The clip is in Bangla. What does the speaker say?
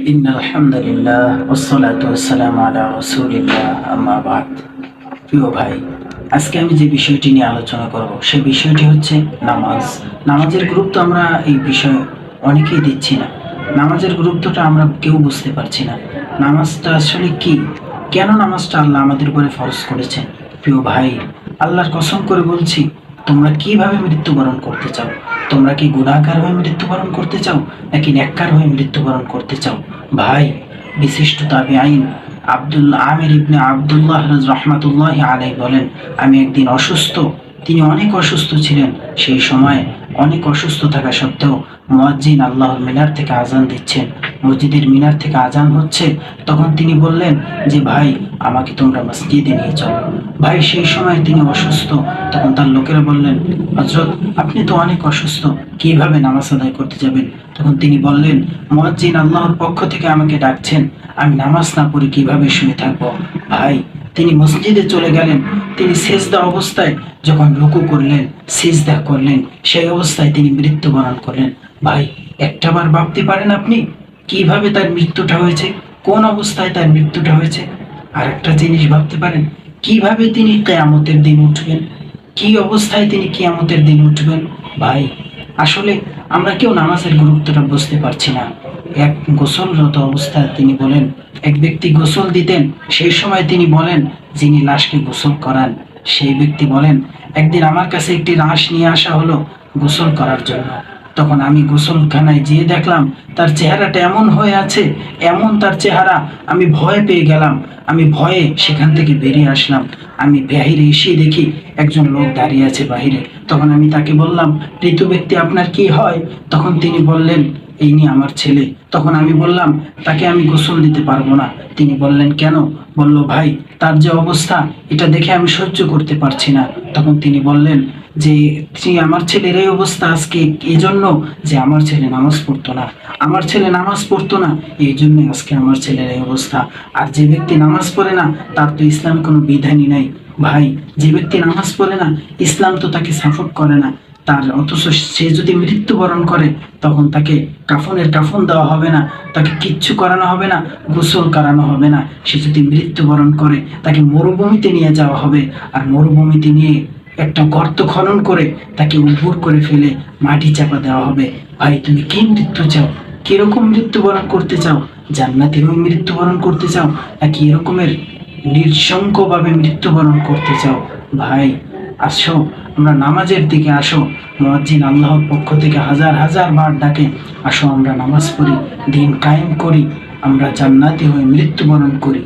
ইন্নাল হামদুলিল্লাহ ওয়াসসালাতু ওয়াসসালামু আলা রাসূলিল্লাহ আম্মা বা'দ। প্রিয় ভাই, আজকে আমি যে বিষয়টি নিয়ে আলোচনা করব সেই বিষয়টি হচ্ছে নামাজ। নামাজের গুরুত্ব আমরা এই বিষয়ে অনেকেই দিচ্ছি না। নামাজের গুরুত্বটা আমরা কেউ বুঝতে পারছি না। নামাজটা আসলে কি? কেন নামাজটা আল্লাহ আমাদের উপরে ফরজ করেছেন? প্রিয় ভাই, আল্লাহর কসম করে বলছি, তোমরা কিভাবে মৃত্যুবরণ করতে চাও? তোমরা কি গুনাহগার হয়ে মৃত্যুবরণ করতে চাও নাকি নেককার হয়ে মৃত্যুবরণ করতে চাও? ভাই, বিশিষ্ট তাবিঈন আমির ইবনে আব্দুল্লাহ রাহমাতুল্লাহি আলাইহি বলেন, আমি একদিন অসুস্থ। তিনি অনেক অসুস্থ ছিলেন। সেই সময় অনেক অসুস্থ থাকা সত্ত্বেও মুয়াজ্জিন আল্লাহর মিনার থেকে আজান দিচ্ছেন, মসজিদের মিনার থেকে আজান হচ্ছে। তখন তিনি বললেন যে, ভাই, আমাকে তোমরা মসজিদে নিয়ে চলো। ভাই, সেই সময় তিনি অসুস্থ। তখন তার লোকেরা বললেন, হযরত, আপনি তো অনেক অসুস্থ, কিভাবে নামাজ আদায় করতে যাবেন? তখন তিনি বললেন, মুয়াজ্জিন আল্লাহর পক্ষ থেকে আমাকে ডাকছেন, আমি নামাজ না পড়ে কিভাবে শুয়ে থাকবো? ভাই, তিনি মসজিদে চলে গেলেন। তিনি সিজদা অবস্থায় যখন রুকু করলেন, সিজদা করলেন, সেই অবস্থায় তিনি মৃত্যুবরণ করলেন। ভাই, একটাবার ভাবতে পারেন আপনি কিভাবে তার মৃত্যুটা হয়েছে? কোন অবস্থায় তার মৃত্যুটা হয়েছে? আর একটা জিনিস ভাবতে পারেন, কিভাবে তিনি কিয়ামতের দিন উঠবেন? কি অবস্থায় তিনি কিয়ামতের দিন উঠবেন? ভাই, আসলে আমরা কেউ নামাজের গুরুত্বটা বুঝতে পারছি না। এক গোসলরত অবস্থায় তিনি বলেন, এক ব্যক্তি গোসল দিতেন, সেই সময় তিনি বলেন, যিনি লাশকে গোসল করান সেই ব্যক্তি বলেন, একদিন আমার কাছে একটি লাশ নিয়ে আসা হলো গোসল করার জন্য। তখন আমি গোসলখানায় যেয়ে দেখলাম তার চেহারাটা এমন হয়ে আছে, এমন তার চেহারা, আমি ভয় পেয়ে গেলাম। আমি ভয়ে সেখান থেকে বেরিয়ে আসলাম। আমি বাহিরে এসে দেখি একজন লোক দাঁড়িয়ে আছে বাহিরে। তখন আমি তাকে বললাম, মৃত ব্যক্তি, আপনার কি হয়? তখন তিনি বললেন, এই নিয়ে আমার ছেলে। তখন আমি বললাম, তাকে আমি গোসল দিতে পারবো না। তিনি বললেন, কেন? বলল, ভাই, তার যে অবস্থা, এটা দেখে আমি সহ্য করতে পারছি না। তখন তিনি বললেন যে, আমার ছেলের এই অবস্থা আজকে এই জন্য যে আমার ছেলে নামাজ পড়তো না। আমার ছেলে নামাজ পড়তো না, এই জন্য আজকে আমার ছেলের এই অবস্থা। আর যে ব্যক্তি নামাজ পড়ে না, তার তো ইসলাম কোনো বিধানই নাই। ভাই, যে ব্যক্তি নামাজ পড়ে না, ইসলাম তো তাকে সাপোর্ট করে না। তার অথচ সে যদি মৃত্যুবরণ করে, তখন তাকে কাফন দেওয়া হবে না, তাকে কিচ্ছু করানো হবে না, গোসল করানো হবে না। সে যদি মৃত্যুবরণ করে, তাকে মরুভূমিতে নিয়ে যাওয়া হবে। আর মরুভূমিতে নিয়ে একটা গর্ত খনন করে তাকে উপুর করে ফেলে মাটি চাপা দেওয়া হবে। ভাই, তুমি কি মৃত্যু চাও? কিরকম মৃত্যুবরণ করতে চাও? জান্নাতি হয়ে মৃত্যুবরণ করতে চাও নাকি এরকমের নিঃসঙ্গভাবে মৃত্যুবরণ করতে চাও? ভাই, আসো, আমরা নামাজের দিকে আসো। মুয়াজ্জিন আল্লাহর পক্ষ থেকে হাজার হাজার বার ডাকে, আসো আমরা নামাজ পড়ি, দিন কায়েম করি, আমরা জান্নাতি হয়ে মৃত্যুবরণ করি।